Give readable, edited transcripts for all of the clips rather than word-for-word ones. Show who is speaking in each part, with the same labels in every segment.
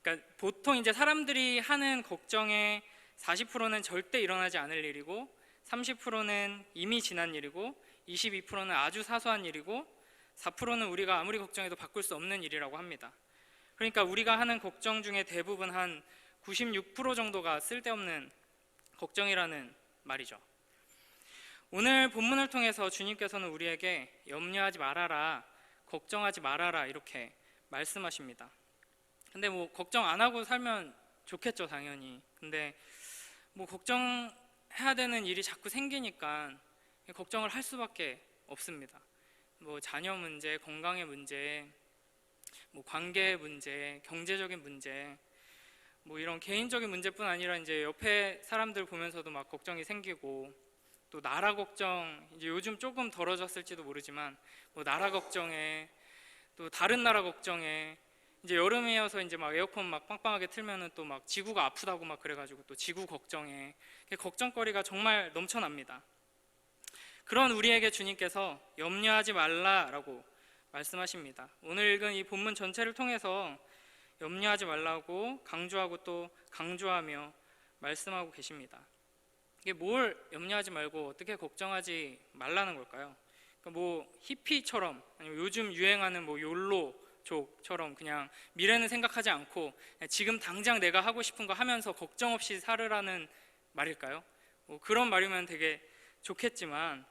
Speaker 1: 그러니까 보통 이제 사람들이 하는 걱정의 40%는 절대 일어나지 않을 일이고, 30%는 이미 지난 일이고, 22%는 아주 사소한 일이고, 4%는 우리가 아무리 걱정해도 바꿀 수 없는 일이라고 합니다. 그러니까 우리가 하는 걱정 중에 대부분 한 96% 정도가 쓸데없는 걱정이라는 말이죠. 오늘 본문을 통해서 주님께서는 우리에게 염려하지 말아라, 걱정하지 말아라 이렇게 말씀하십니다. 근데 뭐 걱정 안 하고 살면 좋겠죠, 당연히. 근데 뭐 걱정해야 되는 일이 자꾸 생기니까 걱정을 할 수밖에 없습니다. 뭐 자녀 문제, 건강의 문제, 뭐 관계의 문제, 경제적인 문제, 뭐 이런 개인적인 문제뿐 아니라 이제 옆에 사람들 보면서도 막 걱정이 생기고, 또 나라 걱정, 이제 요즘 조금 덜어졌을지도 모르지만 뭐 나라 걱정에, 또 다른 나라 걱정에, 이제 여름이어서 이제 막 에어컨 막 빵빵하게 틀면은 또 막 지구가 아프다고 막 그래가지고 또 지구 걱정에, 걱정거리가 정말 넘쳐납니다. 그런 우리에게 주님께서 염려하지 말라라고 말씀하십니다. 오늘 읽은 이 본문 전체를 통해서 염려하지 말라고 강조하고 또 강조하며 말씀하고 계십니다. 이게 뭘 염려하지 말고 어떻게 걱정하지 말라는 걸까요? 그러니까 뭐 히피처럼, 아니면 요즘 유행하는 뭐 욜로족처럼 그냥 미래는 생각하지 않고 지금 당장 내가 하고 싶은 거 하면서 걱정 없이 살으라는 말일까요? 뭐 그런 말이면 되게 좋겠지만,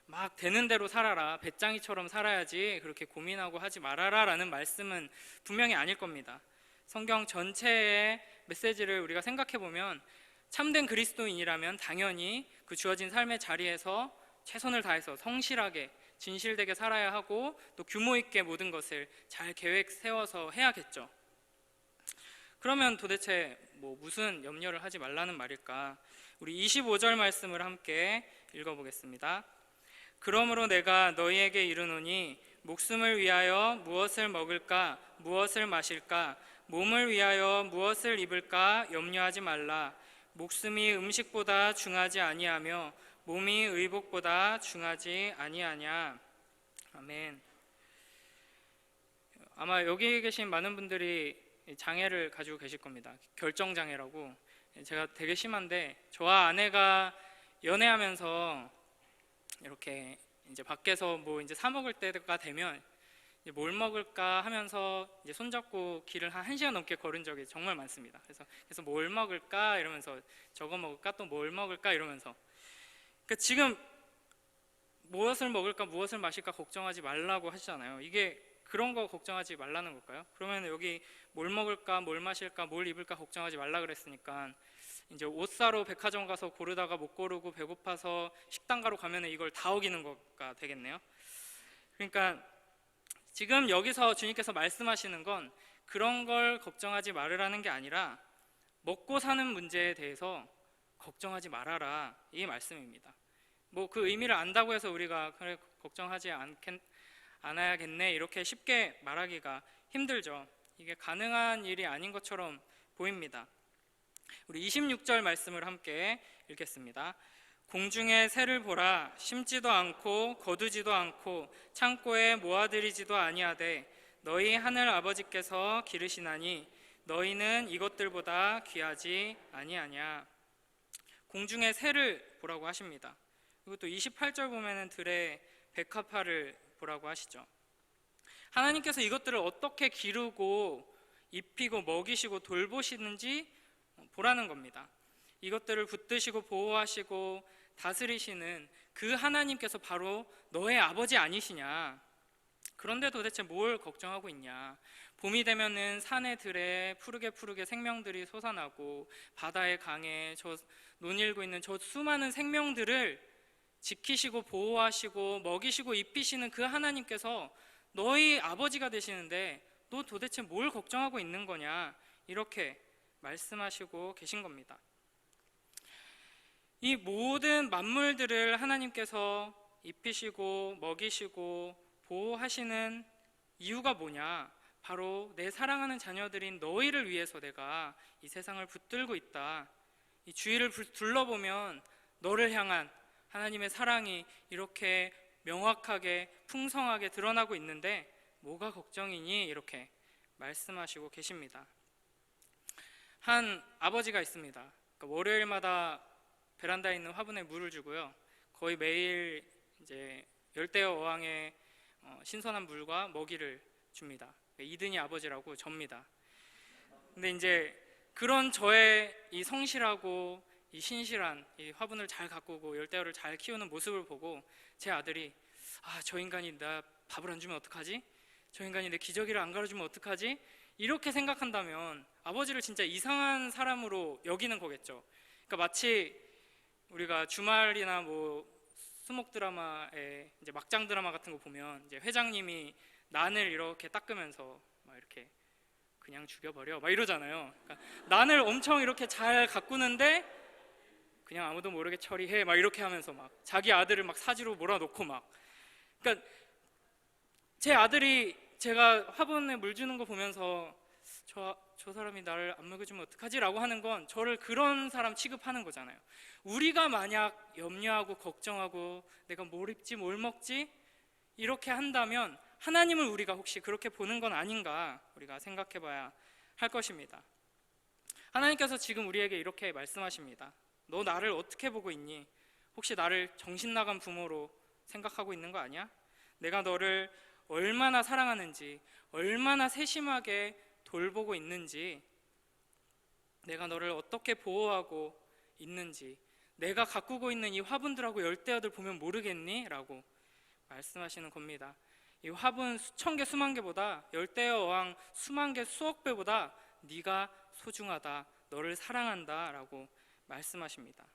Speaker 1: 막 되는 대로 살아라, 배짱이처럼 살아야지 그렇게 고민하고 하지 말아라 라는 말씀은 분명히 아닐 겁니다. 성경 전체의 메시지를 우리가 생각해 보면 참된 그리스도인이라면 당연히 그 주어진 삶의 자리에서 최선을 다해서 성실하게 진실되게 살아야 하고, 또 규모 있게 모든 것을 잘 계획 세워서 해야겠죠. 그러면 도대체 뭐 무슨 염려를 하지 말라는 말일까? 우리 25절 말씀을 함께 읽어보겠습니다. 그러므로 내가 너희에게 이르노니 목숨을 위하여 무엇을 먹을까, 무엇을 마실까, 몸을 위하여 무엇을 입을까 염려하지 말라. 목숨이 음식보다 중하지 아니하며 몸이 의복보다 중하지 아니하냐. 아멘. 아마 여기 계신 많은 분들이 장애를 가지고 계실 겁니다. 결정장애라고. 제가 되게 심한데, 저와 아내가 연애하면서 이렇게 이제 밖에서 뭐 이제 사 먹을 때가 되면 이제 뭘 먹을까 하면서 이제 손잡고 길을 한 1시간 넘게 걸은 적이 정말 많습니다. 그래서 뭘 먹을까 이러면서, 저거 먹을까, 또 뭘 먹을까 이러면서. 그러니까 지금 무엇을 먹을까, 무엇을 마실까 걱정하지 말라고 하시잖아요. 이게 그런 거 걱정하지 말라는 걸까요? 그러면 여기 뭘 먹을까, 뭘 마실까, 뭘 입을까 걱정하지 말라 그랬으니까, 이제 옷 사러 백화점 가서 고르다가 못 고르고 배고파서 식당 가러 가면 이걸 다 어기는 거가 되겠네요. 그러니까 지금 여기서 주님께서 말씀하시는 건 그런 걸 걱정하지 말으라는 게 아니라 먹고 사는 문제에 대해서 걱정하지 말아라, 이 말씀입니다. 뭐 그 의미를 안다고 해서 우리가 그래 걱정하지 않아야겠네 이렇게 쉽게 말하기가 힘들죠. 이게 가능한 일이 아닌 것처럼 보입니다. 우리 26절 말씀을 함께 읽겠습니다. 공중의 새를 보라, 심지도 않고 거두지도 않고 창고에 모아들이지도 아니하되 너희 하늘 아버지께서 기르시나니 너희는 이것들보다 귀하지 아니하냐. 공중의 새를 보라고 하십니다. 그리고 또 28절 보면은 들의 백합화를 보라고 하시죠. 하나님께서 이것들을 어떻게 기르고 입히고 먹이시고 돌보시는지 보라는 겁니다. 이것들을 붙드시고 보호하시고 다스리시는 그 하나님께서 바로 너의 아버지 아니시냐. 그런데 도대체 뭘 걱정하고 있냐. 봄이 되면은 산의 들에 푸르게 생명들이 솟아나고, 바다의 강에 저 논일고 있는 저 수많은 생명들을 지키시고 보호하시고 먹이시고 입히시는 그 하나님께서 너희 아버지가 되시는데 너 도대체 뭘 걱정하고 있는 거냐, 이렇게 말씀하시고 계신 겁니다. 이 모든 만물들을 하나님께서 입히시고 먹이시고 보호하시는 이유가 뭐냐? 바로 내 사랑하는 자녀들인 너희를 위해서 내가 이 세상을 붙들고 있다. 이 주위를 둘러보면 너를 향한 하나님의 사랑이 이렇게 명확하게 풍성하게 드러나고 있는데 뭐가 걱정이니? 이렇게 말씀하시고 계십니다. 한 아버지가 있습니다. 그러니까 월요일마다 베란다에 있는 화분에 물을 주고요. 거의 매일 이제 열대어 어항에 신선한 물과 먹이를 줍니다. 이든이 아버지라고 접니다. 근데 이제 그런 저의 이 성실하고 이 신실한 이 화분을 잘 가꾸고 열대어를 잘 키우는 모습을 보고 제 아들이 저 인간이 나 밥을 안 주면 어떡하지? 저 인간이 내 기저귀를 안 갈아주면 어떡하지? 이렇게 생각한다면 아버지를 진짜 이상한 사람으로 여기는 거겠죠. 그러니까 마치 우리가 주말이나 뭐 수목 드라마에 이제 막장 드라마 같은 거 보면 이제 회장님이 난을 이렇게 닦으면서 막 이렇게 그냥 죽여버려 막 이러잖아요. 그러니까 난을 엄청 이렇게 잘 가꾸는데 그냥 아무도 모르게 처리해 막 이렇게 하면서 막 자기 아들을 막 사지로 몰아놓고 막, 그러니까 제 아들이 제가 화분에 물 주는 거 보면서 저 사람이 나를 안 먹여주면 어떡하지? 라고 하는 건 저를 그런 사람 취급하는 거잖아요. 우리가 만약 염려하고 걱정하고 내가 뭘 입지 뭘 먹지? 이렇게 한다면 하나님을 우리가 혹시 그렇게 보는 건 아닌가 우리가 생각해 봐야 할 것입니다. 하나님께서 지금 우리에게 이렇게 말씀하십니다. 너 나를 어떻게 보고 있니? 혹시 나를 정신 나간 부모로 생각하고 있는 거 아니야? 내가 너를 얼마나 사랑하는지, 얼마나 세심하게 돌보고 있는지, 내가 너를 어떻게 보호하고 있는지, 내가 가꾸고 있는 이 화분들하고 열대어들 보면 모르겠니? 라고 말씀하시는 겁니다. 이 화분 수천 개 수만 개보다, 열대어 어항 수만 개 수억 배보다 네가 소중하다, 너를 사랑한다 라고 말씀하십니다.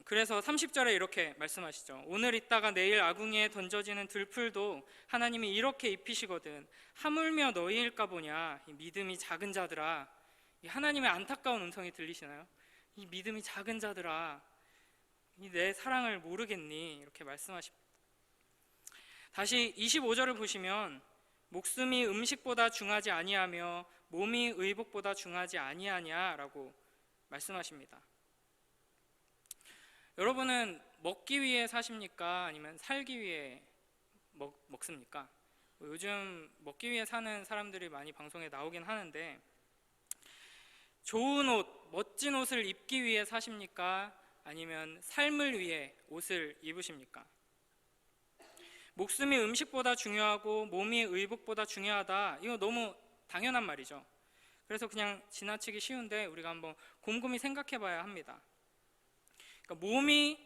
Speaker 1: 그래서 30절에 이렇게 말씀하시죠. 오늘 있다가 내일 아궁이에 던져지는 들풀도 하나님이 이렇게 입히시거든 하물며 너희일까 보냐. 이 믿음이 작은 자들아. 이 하나님의 안타까운 음성이 들리시나요? 이 믿음이 작은 자들아, 이 내 사랑을 모르겠니? 이렇게 말씀하십니다. 다시 25절을 보시면 목숨이 음식보다 중하지 아니하며 몸이 의복보다 중하지 아니하냐라고 말씀하십니다. 여러분은 먹기 위해 사십니까? 아니면 살기 위해 먹습니까? 요즘 먹기 위해 사는 사람들이 많이 방송에 나오긴 하는데, 좋은 옷, 멋진 옷을 입기 위해 사십니까? 아니면 삶을 위해 옷을 입으십니까? 목숨이 음식보다 중요하고 몸이 의복보다 중요하다, 이거 너무 당연한 말이죠. 그래서 그냥 지나치기 쉬운데 우리가 한번 곰곰이 생각해 봐야 합니다. 그러니까 몸이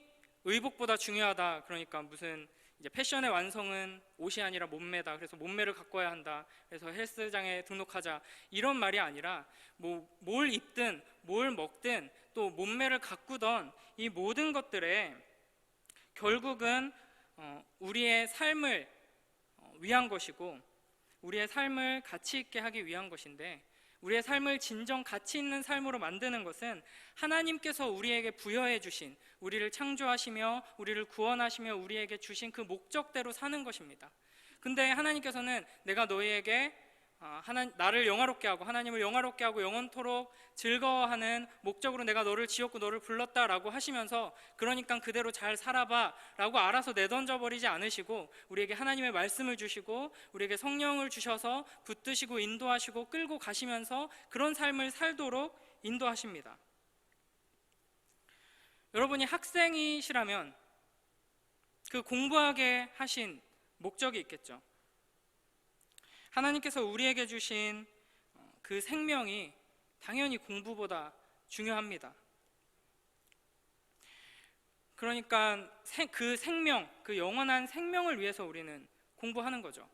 Speaker 1: 의복보다 중요하다, 그러니까 무슨 이제 패션의 완성은 옷이 아니라 몸매다, 그래서 몸매를 가꿔야 한다, 그래서 헬스장에 등록하자, 이런 말이 아니라 뭘 입든 뭘 먹든 또 몸매를 가꾸던 이 모든 것들에 결국은 우리의 삶을 위한 것이고 우리의 삶을 가치 있게 하기 위한 것인데, 우리의 삶을 진정 가치 있는 삶으로 만드는 것은 하나님께서 우리에게 부여해 주신, 우리를 창조하시며 우리를 구원하시며 우리에게 주신 그 목적대로 사는 것입니다. 근데 하나님께서는 내가 너희에게 나를 영화롭게 하고 하나님을 영화롭게 하고 영원토록 즐거워하는 목적으로 내가 너를 지었고 너를 불렀다라고 하시면서, 그러니까 그대로 잘 살아봐 라고 알아서 내던져버리지 않으시고 우리에게 하나님의 말씀을 주시고 우리에게 성령을 주셔서 붙드시고 인도하시고 끌고 가시면서 그런 삶을 살도록 인도하십니다. 여러분이 학생이시라면 그 공부하게 하신 목적이 있겠죠. 하나님께서 우리에게 주신 그 생명이 당연히 공부보다 중요합니다. 그러니까 그 생명, 그 영원한 생명을 위해서 우리는 공부하는 거죠.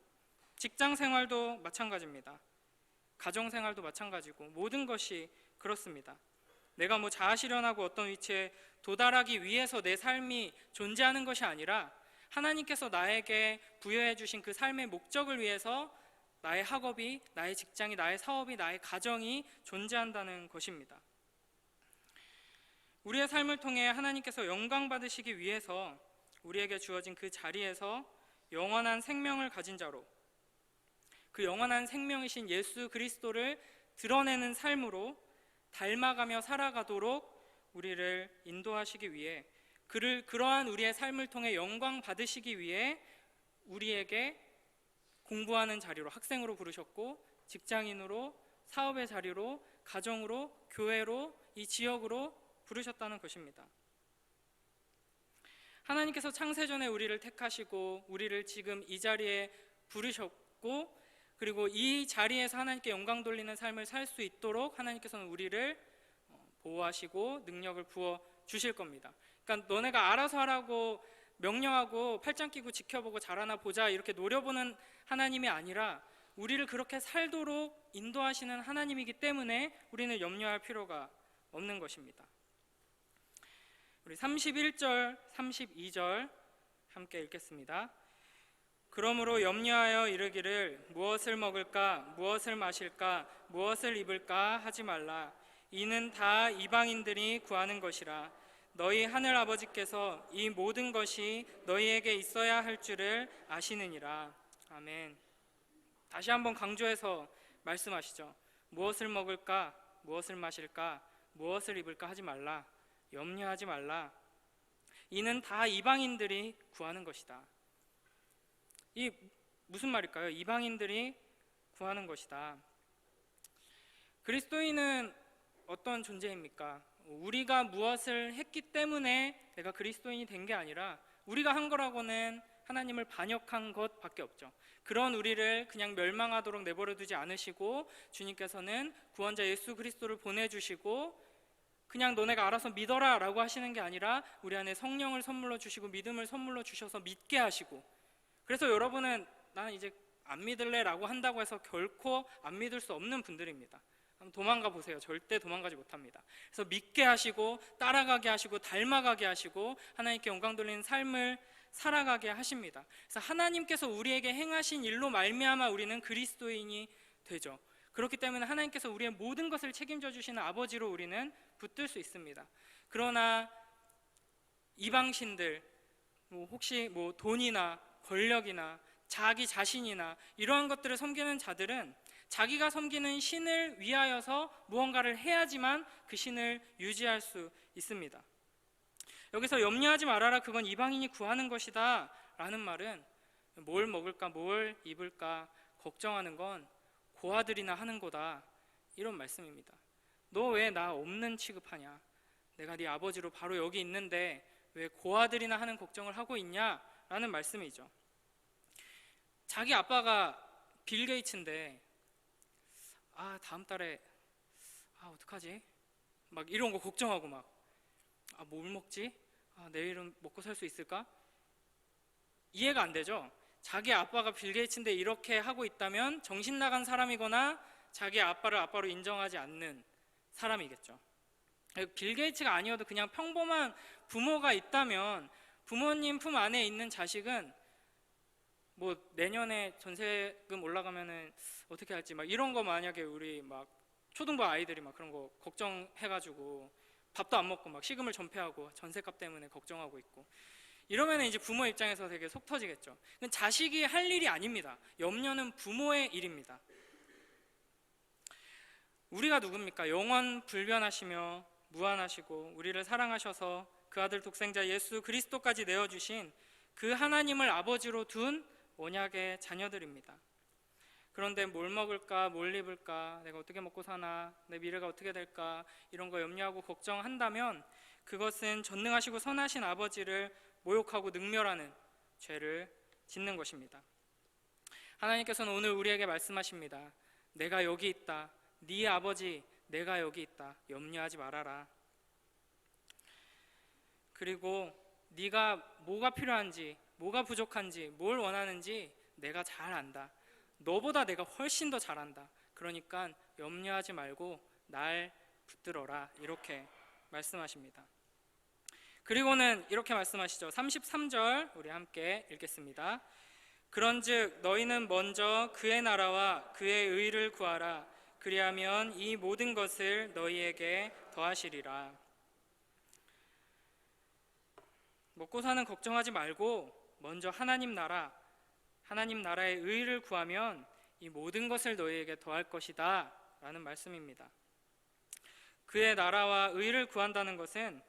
Speaker 1: 직장 생활도 마찬가지입니다. 가정 생활도 마찬가지고 모든 것이 그렇습니다. 내가 자아실현하고 어떤 위치에 도달하기 위해서 내 삶이 존재하는 것이 아니라 하나님께서 나에게 부여해 주신 그 삶의 목적을 위해서 나의 학업이, 나의 직장이, 나의 사업이, 나의 가정이 존재한다는 것입니다. 우리의 삶을 통해 하나님께서 영광 받으시기 위해서 우리에게 주어진 그 자리에서 영원한 생명을 가진 자로, 그 영원한 생명이신 예수 그리스도를 드러내는 삶으로 닮아가며 살아가도록 우리를 인도하시기 위해, 그러한 우리의 삶을 통해 영광 받으시기 위해 우리에게 공부하는 자리로, 학생으로 부르셨고 직장인으로 사업의 자리로, 가정으로, 교회로, 이 지역으로 부르셨다는 것입니다. 하나님께서 창세전에 우리를 택하시고 우리를 지금 이 자리에 부르셨고, 그리고 이 자리에서 하나님께 영광 돌리는 삶을 살 수 있도록 하나님께서는 우리를 보호하시고 능력을 부어 주실 겁니다. 그러니까 너네가 알아서 하라고 명령하고 팔짱 끼고 지켜보고 잘하나 보자 이렇게 노려보는 하나님이 아니라 우리를 그렇게 살도록 인도하시는 하나님이기 때문에 우리는 염려할 필요가 없는 것입니다. 우리 31절, 32절 함께 읽겠습니다. 그러므로 염려하여 이르기를 무엇을 먹을까, 무엇을 마실까, 무엇을 입을까 하지 말라. 이는 다 이방인들이 구하는 것이라. 너희 하늘 아버지께서 이 모든 것이 너희에게 있어야 할 줄을 아시느니라. 아멘. 다시 한번 강조해서 말씀하시죠. 무엇을 먹을까, 무엇을 마실까, 무엇을 입을까 하지 말라. 염려하지 말라. 이는 다 이방인들이 구하는 것이다. 이 무슨 말일까요? 이방인들이 구하는 것이다. 그리스도인은 어떤 존재입니까? 우리가 무엇을 했기 때문에 내가 그리스도인이 된 게 아니라 우리가 한 거라고는 하나님을 반역한 것밖에 없죠. 그런 우리를 그냥 멸망하도록 내버려 두지 않으시고 주님께서는 구원자 예수 그리스도를 보내주시고 그냥 너네가 알아서 믿어라 라고 하시는 게 아니라 우리 안에 성령을 선물로 주시고 믿음을 선물로 주셔서 믿게 하시고, 그래서 여러분은 나는 이제 안 믿을래 라고 한다고 해서 결코 안 믿을 수 없는 분들입니다. 한번 도망가 보세요. 절대 도망가지 못합니다. 그래서 믿게 하시고 따라가게 하시고 닮아가게 하시고 하나님께 영광 돌리는 삶을 살아가게 하십니다. 그래서 하나님께서 우리에게 행하신 일로 말미암아 우리는 그리스도인이 되죠. 그렇기 때문에 하나님께서 우리의 모든 것을 책임져 주시는 아버지로 우리는 붙들 수 있습니다. 그러나 이방신들, 혹시 돈이나 권력이나 자기 자신이나 이러한 것들을 섬기는 자들은 자기가 섬기는 신을 위하여서 무언가를 해야지만 그 신을 유지할 수 있습니다. 여기서 염려하지 말아라, 그건 이방인이 구하는 것이다 라는 말은 뭘 먹을까, 뭘 입을까 걱정하는 건 고아들이나 하는 거다, 이런 말씀입니다. 너 왜 나 없는 취급하냐? 내가 네 아버지로 바로 여기 있는데 왜 고아들이나 하는 걱정을 하고 있냐? 라는 말씀이죠. 자기 아빠가 빌 게이츠인데 다음 달에 어떡하지? 막 이런 거 걱정하고 막 뭘 먹지? 내일은 먹고 살 수 있을까? 이해가 안 되죠? 자기 아빠가 빌 게이츠인데 이렇게 하고 있다면 정신 나간 사람이거나 자기 아빠를 아빠로 인정하지 않는 사람이겠죠. 빌 게이츠가 아니어도 그냥 평범한 부모가 있다면 부모님 품 안에 있는 자식은 내년에 전세금 올라가면은 어떻게 할지 막 이런 거 만약에 우리 막 초등부 아이들이 막 그런 거 걱정해가지고 밥도 안 먹고 막 시금을 전폐하고 전세값 때문에 걱정하고 있고 이러면 이제 부모 입장에서 되게 속 터지겠죠. 근데 자식이 할 일이 아닙니다. 염려는 부모의 일입니다. 우리가 누굽니까? 영원 불변하시며 무한하시고 우리를 사랑하셔서 그 아들 독생자 예수 그리스도까지 내어주신 그 하나님을 아버지로 둔 언약의 자녀들입니다. 그런데 뭘 먹을까, 뭘 입을까, 내가 어떻게 먹고 사나, 내 미래가 어떻게 될까 이런 거 염려하고 걱정한다면 그것은 전능하시고 선하신 아버지를 모욕하고 능멸하는 죄를 짓는 것입니다. 하나님께서는 오늘 우리에게 말씀하십니다. 내가 여기 있다. 네 아버지 내가 여기 있다. 염려하지 말아라. 그리고 네가 뭐가 필요한지, 뭐가 부족한지, 뭘 원하는지 내가 잘 안다. 너보다 내가 훨씬 더 잘 안다. 그러니까 염려하지 말고 날 붙들어라. 이렇게 말씀하십니다. 그리고는 이렇게 말씀하시죠. 33절 우리 함께 읽겠습니다. 그런즉 너희는 먼저 그의 나라와 그의 의를 구하라. 그리하면 이 모든 것을 너희에게 더하시리라. 먹고 사는 걱정하지 말고 먼저 하나님 나라, 하나님 나라의 의를 구하면 이 모든 것을 너희에게 더할 것이다 라는 말씀입니다. 그의 나라와 의를 구한다는 것은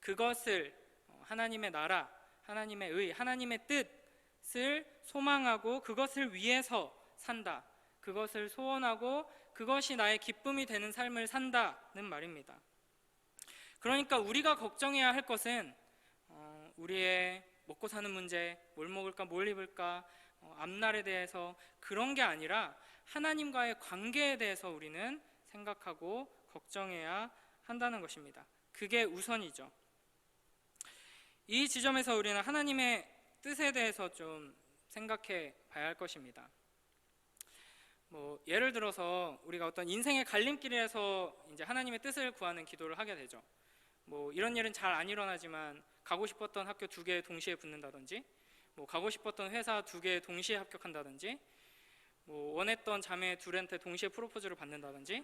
Speaker 1: 그것을 하나님의 나라, 하나님의 의, 하나님의 뜻을 소망하고 그것을 위해서 산다. 그것을 소원하고 그것이 나의 기쁨이 되는 삶을 산다는 말입니다. 그러니까 우리가 걱정해야 할 것은 우리의 먹고 사는 문제, 뭘 먹을까, 뭘 입을까, 앞날에 대해서 그런 게 아니라 하나님과의 관계에 대해서 우리는 생각하고 걱정해야 한다는 것입니다. 그게 우선이죠. 이 지점에서 우리는 하나님의 뜻에 대해서 좀 생각해 봐야 할 것입니다. 예를 들어서 우리가 어떤 인생의 갈림길에서 이제 하나님의 뜻을 구하는 기도를 하게 되죠. 이런 일은 잘 안 일어나지만 가고 싶었던 학교 2개 동시에 붙는다든지, 가고 싶었던 회사 2개 동시에 합격한다든지, 원했던 자매 2한테 동시에 프로포즈를 받는다든지,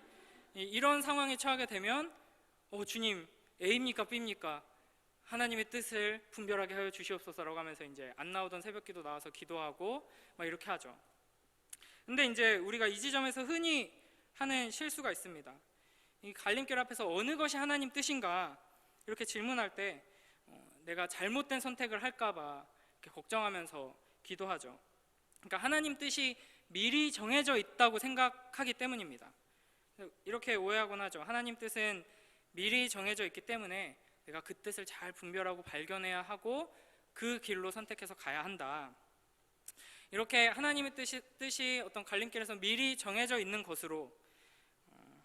Speaker 1: 이런 상황에 처하게 되면 주님, A입니까 B입니까? 하나님의 뜻을 분별하게 하여 주시옵소서라고 하면서 이제 안 나오던 새벽기도 나와서 기도하고 이렇게 하죠. 근데 이제 우리가 이 지점에서 흔히 하는 실수가 있습니다. 이 갈림길 앞에서 어느 것이 하나님 뜻인가 이렇게 질문할 때 내가 잘못된 선택을 할까봐 이렇게 걱정하면서 기도하죠. 그러니까 하나님 뜻이 미리 정해져 있다고 생각하기 때문입니다. 이렇게 오해하곤 하죠. 하나님 뜻은 미리 정해져 있기 때문에 내가 그 뜻을 잘 분별하고 발견해야 하고 그 길로 선택해서 가야 한다. 이렇게 하나님의 뜻이 어떤 갈림길에서 미리 정해져 있는 것으로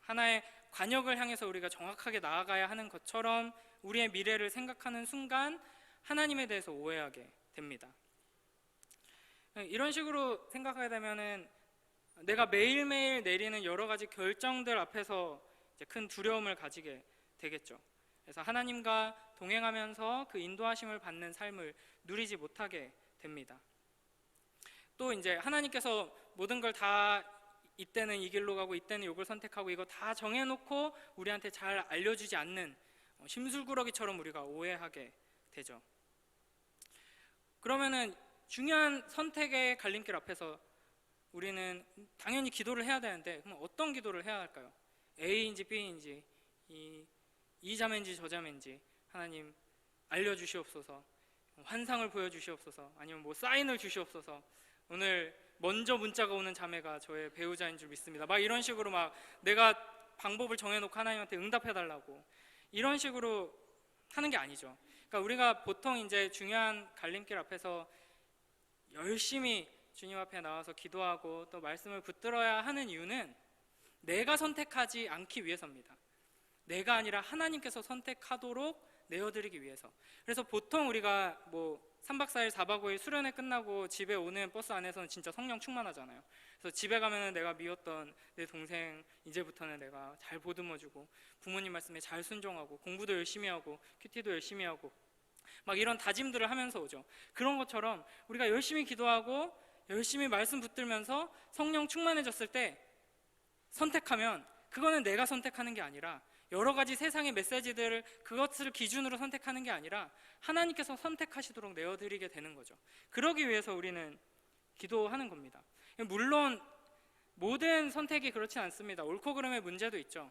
Speaker 1: 하나의 관역을 향해서 우리가 정확하게 나아가야 하는 것처럼 우리의 미래를 생각하는 순간 하나님에 대해서 오해하게 됩니다. 이런 식으로 생각하게 되면은 내가 매일매일 내리는 여러 가지 결정들 앞에서 이제 큰 두려움을 가지게 되겠죠. 그래서 하나님과 동행하면서 그 인도하심을 받는 삶을 누리지 못하게 됩니다. 또 이제 하나님께서 모든 걸 다 이때는 이 길로 가고 이때는 이걸 선택하고 이거 다 정해놓고 우리한테 잘 알려주지 않는 심술꾸러기처럼 우리가 오해하게 되죠. 그러면은 중요한 선택의 갈림길 앞에서 우리는 당연히 기도를 해야 되는데 그럼 어떤 기도를 해야 할까요? A인지 B인지 이 자매인지 저 자매인지 하나님 알려주시옵소서, 환상을 보여주시옵소서, 아니면 사인을 주시옵소서, 오늘 먼저 문자가 오는 자매가 저의 배우자인 줄 믿습니다. 이런 식으로 내가 방법을 정해놓고 하나님한테 응답해달라고 이런 식으로 하는 게 아니죠. 그러니까 우리가 보통 이제 중요한 갈림길 앞에서 열심히 주님 앞에 나와서 기도하고 또 말씀을 붙들어야 하는 이유는 내가 선택하지 않기 위해서입니다. 내가 아니라 하나님께서 선택하도록 내어드리기 위해서. 그래서 보통 우리가 3박 4일 4박 5일 수련회 끝나고 집에 오는 버스 안에서는 진짜 성령 충만하잖아요. 그래서 집에 가면은 내가 미웠던 내 동생 이제부터는 내가 잘 보듬어주고 부모님 말씀에 잘 순종하고 공부도 열심히 하고 큐티도 열심히 하고 이런 다짐들을 하면서 오죠. 그런 것처럼 우리가 열심히 기도하고 열심히 말씀 붙들면서 성령 충만해졌을 때 선택하면 그거는 내가 선택하는 게 아니라 여러 가지 세상의 메시지들을 그것을 기준으로 선택하는 게 아니라 하나님께서 선택하시도록 내어드리게 되는 거죠. 그러기 위해서 우리는 기도하는 겁니다. 물론 모든 선택이 그렇지 않습니다. 옳고 그름의 문제도 있죠.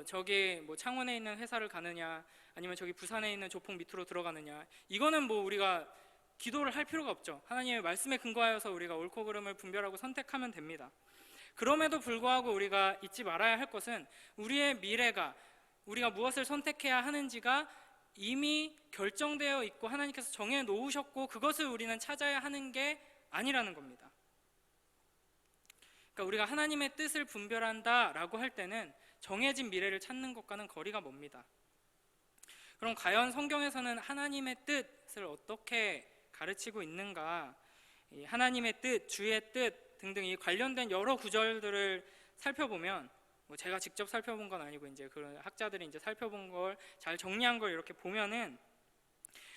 Speaker 1: 저기 창원에 있는 회사를 가느냐 아니면 저기 부산에 있는 조폭 밑으로 들어가느냐, 이거는 우리가 기도를 할 필요가 없죠. 하나님의 말씀에 근거하여서 우리가 옳고 그름을 분별하고 선택하면 됩니다. 그럼에도 불구하고 우리가 잊지 말아야 할 것은 우리의 미래가, 우리가 무엇을 선택해야 하는지가 이미 결정되어 있고 하나님께서 정해 놓으셨고 그것을 우리는 찾아야 하는 게 아니라는 겁니다. 그러니까 우리가 하나님의 뜻을 분별한다라고 할 때는 정해진 미래를 찾는 것과는 거리가 멉니다. 그럼 과연 성경에서는 하나님의 뜻을 어떻게 가르치고 있는가? 이 하나님의 뜻, 주의 뜻 등등 이 관련된 여러 구절들을 살펴보면 제가 직접 살펴본 건 아니고 이제 그런 학자들이 이제 살펴본 걸 잘 정리한 걸 이렇게 보면은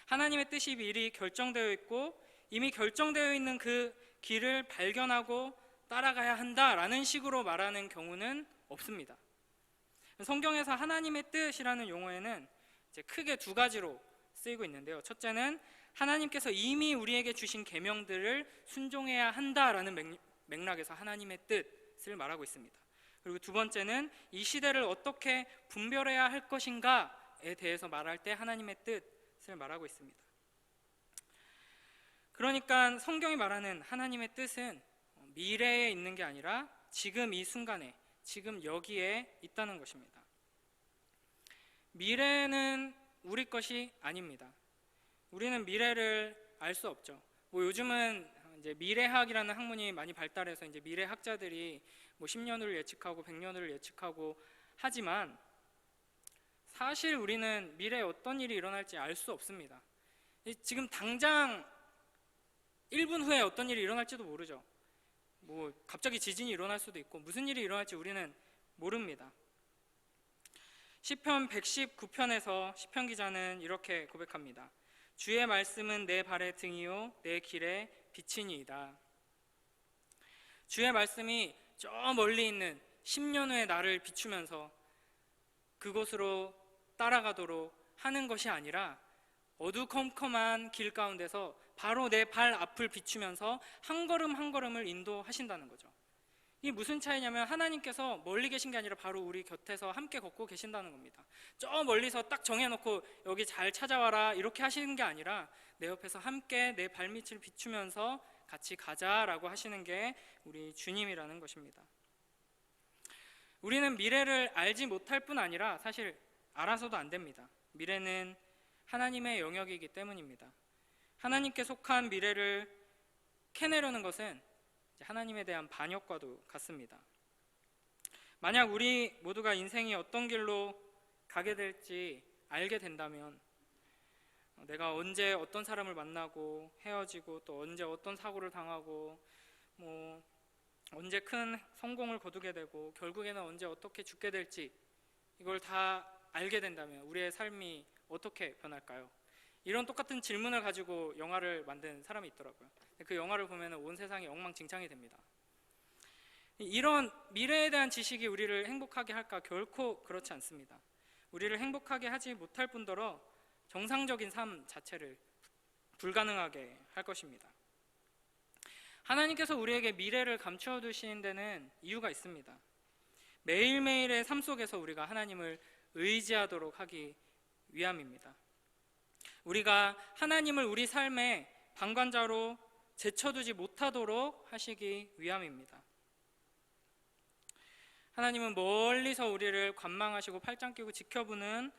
Speaker 1: 하나님의 뜻이 미리 결정되어 있고 이미 결정되어 있는 그 길을 발견하고 따라가야 한다라는 식으로 말하는 경우는 없습니다. 성경에서 하나님의 뜻이라는 용어에는 이제 크게 2가지로 쓰이고 있는데요. 첫째는 하나님께서 이미 우리에게 주신 계명들을 순종해야 한다라는 맥락에서 하나님의 뜻을 말하고 있습니다. 그리고 2번째는 이 시대를 어떻게 분별해야 할 것인가에 대해서 말할 때 하나님의 뜻을 말하고 있습니다. 그러니까 성경이 말하는 하나님의 뜻은 미래에 있는 게 아니라 지금 이 순간에, 지금 여기에 있다는 것입니다. 미래는 우리 것이 아닙니다. 우리는 미래를 알 수 없죠. 요즘은 이제 미래학이라는 학문이 많이 발달해서 이제 미래학자들이 10년 후를 예측하고 100년 후를 예측하고 하지만 사실 우리는 미래에 어떤 일이 일어날지 알 수 없습니다. 지금 당장 1분 후에 어떤 일이 일어날지도 모르죠. 갑자기 지진이 일어날 수도 있고 무슨 일이 일어날지 우리는 모릅니다. 시편 119편에서 시편 기자는 이렇게 고백합니다. 주의 말씀은 내 발의 등이요 내 길의 빛이니이다. 주의 말씀이 저 멀리 있는 10년 후의 나를 비추면서 그곳으로 따라가도록 하는 것이 아니라 어두컴컴한 길 가운데서 바로 내 발 앞을 비추면서 한 걸음 한 걸음을 인도하신다는 거죠. 이게 무슨 차이냐면 하나님께서 멀리 계신 게 아니라 바로 우리 곁에서 함께 걷고 계신다는 겁니다. 저 멀리서 딱 정해놓고 여기 잘 찾아와라 이렇게 하시는 게 아니라 내 옆에서 함께 내 발밑을 비추면서 같이 가자라고 하시는 게 우리 주님이라는 것입니다. 우리는 미래를 알지 못할 뿐 아니라 사실 알아서도 안 됩니다. 미래는 하나님의 영역이기 때문입니다. 하나님께 속한 미래를 캐내려는 것은 하나님에 대한 반역과도 같습니다. 만약 우리 모두가 인생이 어떤 길로 가게 될지 알게 된다면 내가 언제 어떤 사람을 만나고 헤어지고 또 언제 어떤 사고를 당하고 언제 큰 성공을 거두게 되고 결국에는 언제 어떻게 죽게 될지 이걸 다 알게 된다면 우리의 삶이 어떻게 변할까요? 이런 똑같은 질문을 가지고 영화를 만든 사람이 있더라고요. 그 영화를 보면 온 세상이 엉망진창이 됩니다. 이런 미래에 대한 지식이 우리를 행복하게 할까? 결코 그렇지 않습니다. 우리를 행복하게 하지 못할 뿐더러 정상적인 삶 자체를 불가능하게 할 것입니다. 하나님께서 우리에게 미래를 감추어 두신 데는 이유가 있습니다. 매일매일의 삶 속에서 우리가 하나님을 의지하도록 하기 위함입니다. 우리가 하나님을 우리 삶의 방관자로 제쳐두지 못하도록 하시기 위함입니다. 하나님은 멀리서 우리를 관망하시고 팔짱 끼고 지켜보시는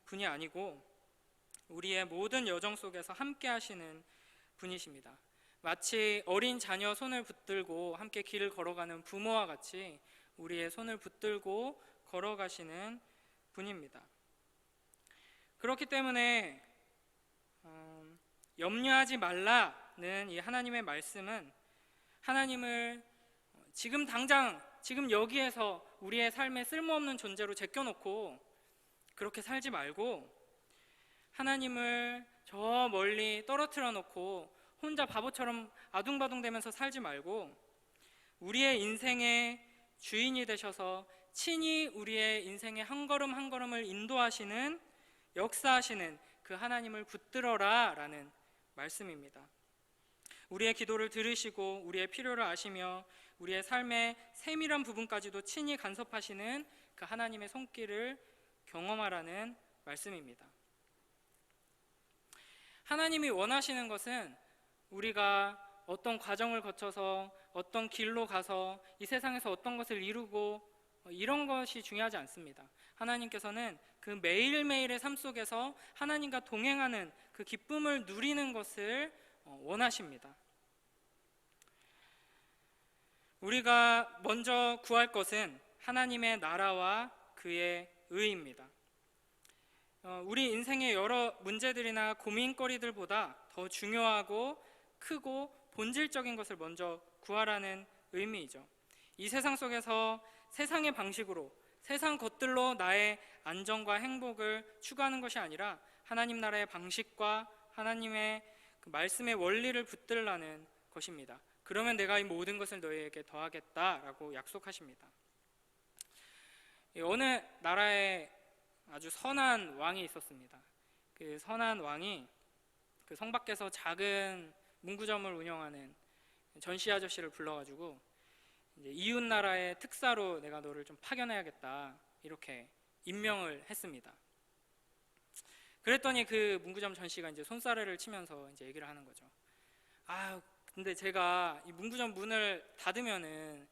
Speaker 1: 분이 아니고 우리의 모든 여정 속에서 함께 하시는 분이십니다. 마치 어린 자녀 손을 붙들고 함께 길을 걸어가는 부모와 같이 우리의 손을 붙들고 걸어가시는 분입니다. 그렇기 때문에 염려하지 말라는 이 하나님의 말씀은 하나님을 지금 당장 지금 여기에서 우리의 삶에 쓸모없는 존재로 제껴놓고 그렇게 살지 말고 하나님을 저 멀리 떨어뜨려 놓고 혼자 바보처럼 아둥바둥대면서 살지 말고 우리의 인생의 주인이 되셔서 친히 우리의 인생의 한 걸음 한 걸음을 인도하시는 역사하시는 그 하나님을 붙들어라 라는 말씀입니다. 우리의 기도를 들으시고 우리의 필요를 아시며 우리의 삶의 세밀한 부분까지도 친히 간섭하시는 그 하나님의 손길을 경험하라는 말씀입니다. 하나님이 원하시는 것은 우리가 어떤 과정을 거쳐서 어떤 길로 가서 이 세상에서 어떤 것을 이루고 이런 것이 중요하지 않습니다. 하나님께서는 그 매일매일의 삶 속에서 하나님과 동행하는 그 기쁨을 누리는 것을 원하십니다. 우리가 먼저 구할 것은 하나님의 나라와 그의 의입니다. 우리 인생의 여러 문제들이나 고민거리들보다 더 중요하고 크고 본질적인 것을 먼저 구하라는 의미이죠. 이 세상 속에서 세상의 방식으로 세상 것들로 나의 안정과 행복을 추구하는 것이 아니라 하나님 나라의 방식과 하나님의 그 말씀의 원리를 붙들라는 것입니다. 그러면 내가 이 모든 것을 너희에게 더하겠다라고 약속하십니다. 어느 나라에 아주 선한 왕이 있었습니다. 그 선한 왕이 그 성 밖에서 작은 문구점을 운영하는 전시 아저씨를 불러가지고 이제 이웃 나라의 특사로 내가 너를 좀 파견해야겠다 이렇게 임명을 했습니다. 그랬더니 그 문구점 전시가 이제 손사래를 치면서 이제 얘기를 하는 거죠. 근데 제가 이 문구점 문을 닫으면은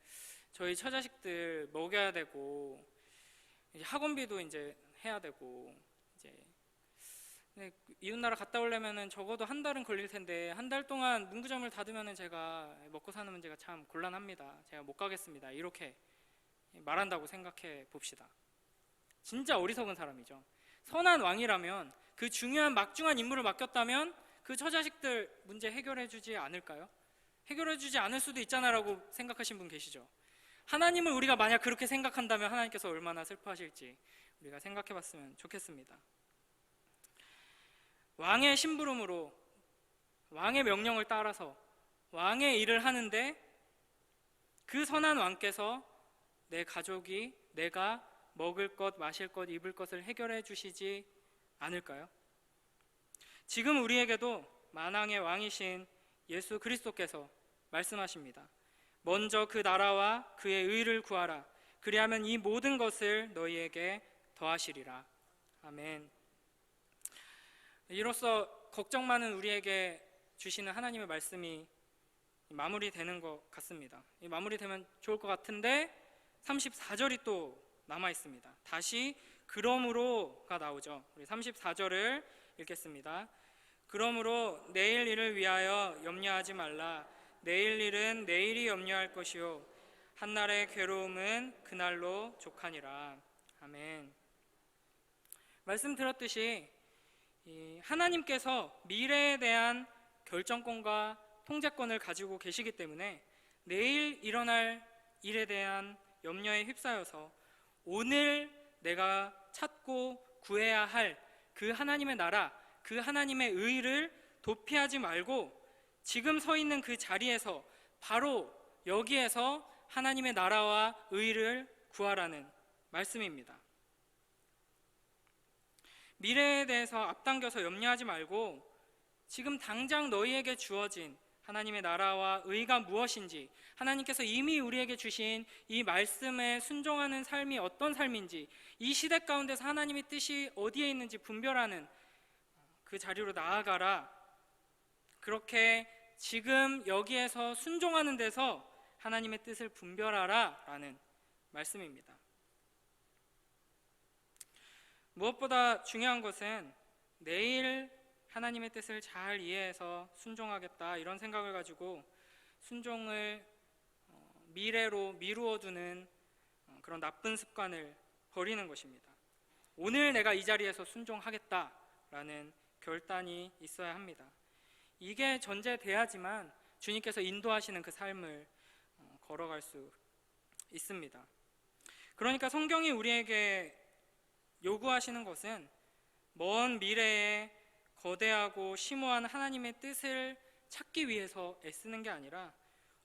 Speaker 1: 저희 처자식들 먹여야 되고 이제 학원비도 이제 해야 되고 이제 이웃나라 갔다 오려면은 적어도 한 달은 걸릴 텐데 한 달 동안 문구점을 닫으면은 제가 먹고 사는 문제가 참 곤란합니다. 제가 못 가겠습니다. 이렇게 말한다고 생각해 봅시다. 진짜 어리석은 사람이죠. 선한 왕이라면 그 중요한 막중한 임무를 맡겼다면 그 처자식들 문제 해결해 주지 않을까요? 해결해 주지 않을 수도 있잖아라고 생각하신 분 계시죠? 하나님을 우리가 만약 그렇게 생각한다면 하나님께서 얼마나 슬퍼하실지 우리가 생각해 봤으면 좋겠습니다. 왕의 심부름으로 왕의 명령을 따라서 왕의 일을 하는데 그 선한 왕께서 내 가족이 내가 먹을 것, 마실 것, 입을 것을 해결해 주시지 않을까요? 지금 우리에게도 만왕의 왕이신 예수 그리스도께서 말씀하십니다. 먼저 그 나라와 그의 의를 구하라. 그리하면 이 모든 것을 너희에게 더하시리라. 아멘. 이로써 걱정 많은 우리에게 주시는 하나님의 말씀이 마무리되는 것 같습니다. 마무리되면 좋을 것 같은데 34절이 또 남아 있습니다. 다시 그러므로가 나오죠. 우리 34절을 읽겠습니다. 그러므로 내일 일을 위하여 염려하지 말라. 내일 일은 내일이 염려할 것이요 한날의 괴로움은 그날로 족하니라. 아멘. 말씀 들었듯이 하나님께서 미래에 대한 결정권과 통제권을 가지고 계시기 때문에 내일 일어날 일에 대한 염려에 휩싸여서 오늘 내가 찾고 구해야 할 그 하나님의 나라, 그 하나님의 의를 도피하지 말고 지금 서 있는 그 자리에서 바로 여기에서 하나님의 나라와 의를 구하라는 말씀입니다. 미래에 대해서 앞당겨서 염려하지 말고 지금 당장 너희에게 주어진 하나님의 나라와 의가 무엇인지, 하나님께서 이미 우리에게 주신 이 말씀에 순종하는 삶이 어떤 삶인지, 이 시대 가운데서 하나님의 뜻이 어디에 있는지 분별하는 그 자리로 나아가라. 그렇게 지금 여기에서 순종하는 데서 하나님의 뜻을 분별하라 라는 말씀입니다. 무엇보다 중요한 것은 내일 하나님의 뜻을 잘 이해해서 순종하겠다 이런 생각을 가지고 순종을 미래로 미루어 두는 그런 나쁜 습관을 버리는 것입니다. 오늘 내가 이 자리에서 순종하겠다라는 결단이 있어야 합니다. 이게 전제돼야지만 주님께서 인도하시는 그 삶을 걸어갈 수 있습니다. 그러니까 성경이 우리에게 요구하시는 것은 먼 미래에 거대하고 심오한 하나님의 뜻을 찾기 위해서 애쓰는 게 아니라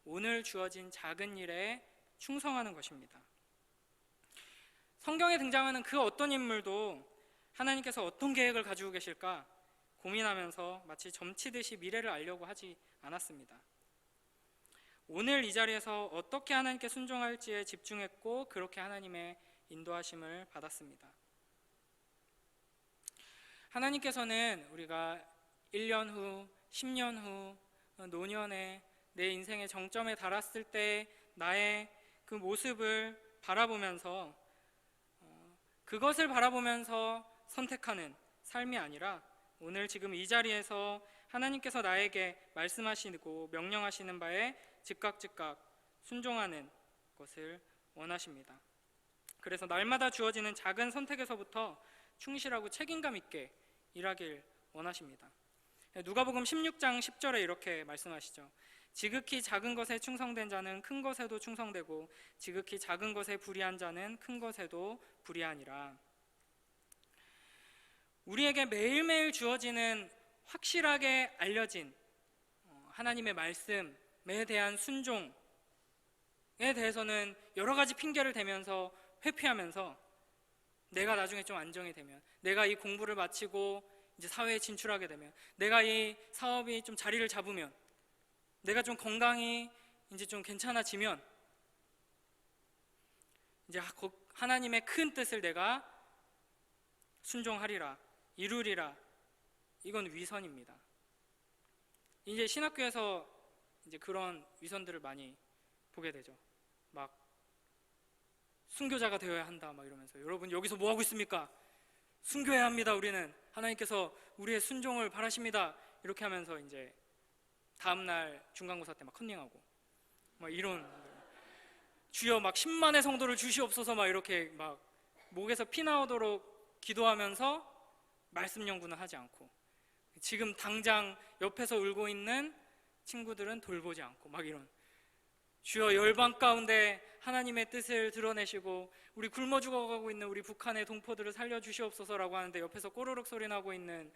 Speaker 1: 오늘 주어진 작은 일에 충성하는 것입니다. 성경에 등장하는 그 어떤 인물도 하나님께서 어떤 계획을 가지고 계실까 고민하면서 마치 점치듯이 미래를 알려고 하지 않았습니다. 오늘 이 자리에서 어떻게 하나님께 순종할지에 집중했고 그렇게 하나님의 인도하심을 받았습니다. 하나님께서는 우리가 1년 후, 10년 후, 노년에 내 인생의 정점에 달았을 때 나의 그 모습을 바라보면서 그것을 바라보면서 선택하는 삶이 아니라 오늘 지금 이 자리에서 하나님께서 나에게 말씀하시고 명령하시는 바에 즉각 순종하는 것을 원하십니다. 그래서 날마다 주어지는 작은 선택에서부터 충실하고 책임감 있게 일하길 원하십니다. 누가복음 16장 10절에 이렇게 말씀하시죠. 지극히 작은 것에 충성된 자는 큰 것에도 충성되고 지극히 작은 것에 불의한 자는 큰 것에도 불의하니라. 우리에게 매일매일 주어지는 확실하게 알려진 하나님의 말씀에 대한 순종에 대해서는 여러 가지 핑계를 대면서 회피하면서 내가 나중에 좀 안정이 되면, 내가 이 공부를 마치고 이제 사회에 진출하게 되면, 내가 이 사업이 좀 자리를 잡으면, 내가 좀 건강이 이제 좀 괜찮아지면 이제 하나님의 큰 뜻을 내가 순종하리라, 이루리라. 이건 위선입니다. 이제 신학교에서 이제 그런 위선들을 많이 보게 되죠. 막 순교자가 되어야 한다 막 이러면서, 여러분 여기서 뭐 하고 있습니까? 순교해야 합니다. 우리는 하나님께서 우리의 순종을 바라십니다. 이렇게 하면서 이제 다음날 중간고사 때 막 컨닝하고 막 이런, 주여 막 10만의 성도를 주시옵소서 막 이렇게 막 목에서 피 나오도록 기도하면서 말씀 연구는 하지 않고, 지금 당장 옆에서 울고 있는 친구들은 돌보지 않고 막 이런, 주여 열방 가운데 하나님의 뜻을 드러내시고 우리 굶어 죽어가고 있는 우리 북한의 동포들을 살려주시옵소서라고 하는데 옆에서 꼬르륵 소리 나고 있는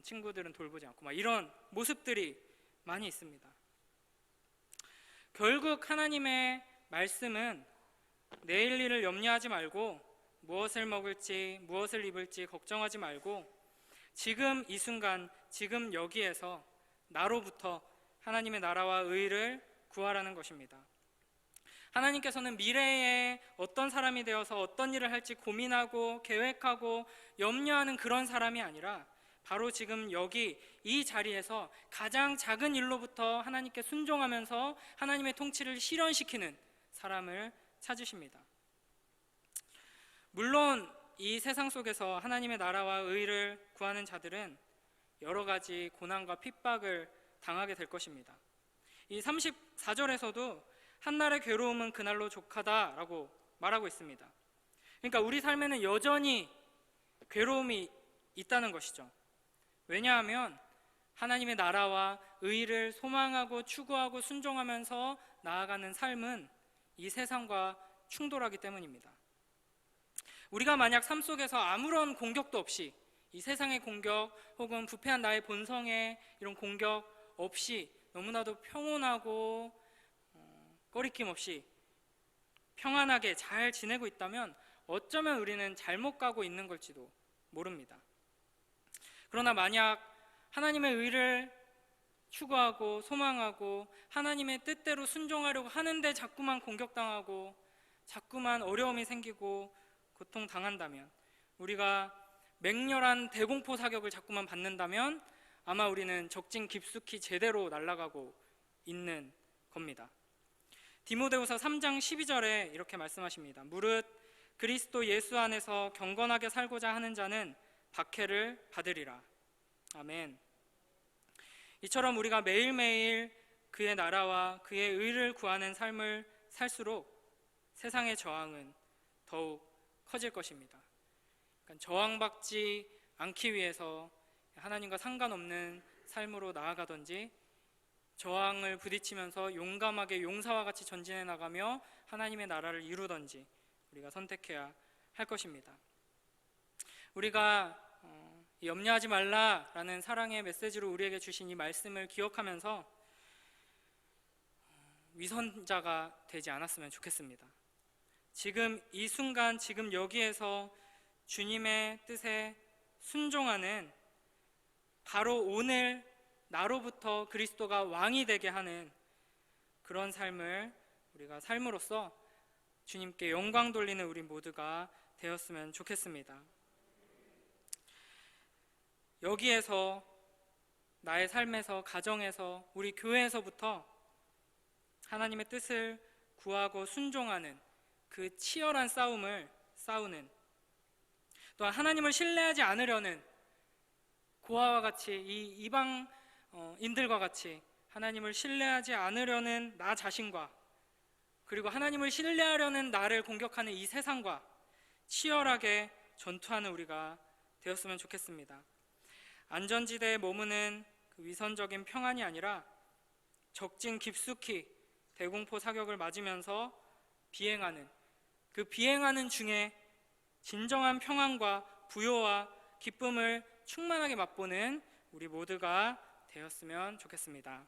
Speaker 1: 친구들은 돌보지 않고 막 이런 모습들이 많이 있습니다. 결국 하나님의 말씀은 내일 일을 염려하지 말고 무엇을 먹을지 무엇을 입을지 걱정하지 말고 지금 이 순간 지금 여기에서 나로부터 하나님의 나라와 의를 구하라는 것입니다. 하나님께서는 미래에 어떤 사람이 되어서 어떤 일을 할지 고민하고 계획하고 염려하는 그런 사람이 아니라 바로 지금 여기 이 자리에서 가장 작은 일로부터 하나님께 순종하면서 하나님의 통치를 실현시키는 사람을 찾으십니다. 물론 이 세상 속에서 하나님의 나라와 의를 구하는 자들은 여러 가지 고난과 핍박을 당하게 될 것입니다. 이 34절에서도 한날의 괴로움은 그날로 족하다라고 말하고 있습니다. 그러니까 우리 삶에는 여전히 괴로움이 있다는 것이죠. 왜냐하면 하나님의 나라와 의를 소망하고 추구하고 순종하면서 나아가는 삶은 이 세상과 충돌하기 때문입니다. 우리가 만약 삶 속에서 아무런 공격도 없이, 이 세상의 공격 혹은 부패한 나의 본성의 이런 공격 없이 너무나도 평온하고 꺼리낌 없이 평안하게 잘 지내고 있다면 어쩌면 우리는 잘못 가고 있는 걸지도 모릅니다. 그러나 만약 하나님의 의를 추구하고 소망하고 하나님의 뜻대로 순종하려고 하는데 자꾸만 공격당하고 자꾸만 어려움이 생기고 고통당한다면, 우리가 맹렬한 대공포 사격을 자꾸만 받는다면 아마 우리는 적진 깊숙이 제대로 날아가고 있는 겁니다. 디모데후서 3장 12절에 이렇게 말씀하십니다. 무릇 그리스도 예수 안에서 경건하게 살고자 하는 자는 박해를 받으리라. 아멘. 이처럼 우리가 매일매일 그의 나라와 그의 의를 구하는 삶을 살수록 세상의 저항은 더욱 커질 것입니다. 그러니까 저항받지 않기 위해서 하나님과 상관없는 삶으로 나아가든지, 저항을 부딪히면서 용감하게 용사와 같이 전진해 나가며 하나님의 나라를 이루든지 우리가 선택해야 할 것입니다. 우리가 염려하지 말라라는 사랑의 메시지로 우리에게 주신 이 말씀을 기억하면서 위선자가 되지 않았으면 좋겠습니다. 지금 이 순간 지금 여기에서 주님의 뜻에 순종하는, 바로 오늘 나로부터 그리스도가 왕이 되게 하는 그런 삶을 우리가 삶으로써 주님께 영광 돌리는 우리 모두가 되었으면 좋겠습니다. 여기에서, 나의 삶에서, 가정에서, 우리 교회에서부터 하나님의 뜻을 구하고 순종하는 그 치열한 싸움을 싸우는, 또한 하나님을 신뢰하지 않으려는 고아와 같이, 이 이방인들과 같이 하나님을 신뢰하지 않으려는 나 자신과, 그리고 하나님을 신뢰하려는 나를 공격하는 이 세상과 치열하게 전투하는 우리가 되었으면 좋겠습니다. 안전지대에 머무는 그 위선적인 평안이 아니라 적진 깊숙이 대공포 사격을 맞으면서 비행하는, 그 비행하는 중에 진정한 평안과 부요와 기쁨을 충만하게 맛보는 우리 모두가 되었으면 좋겠습니다.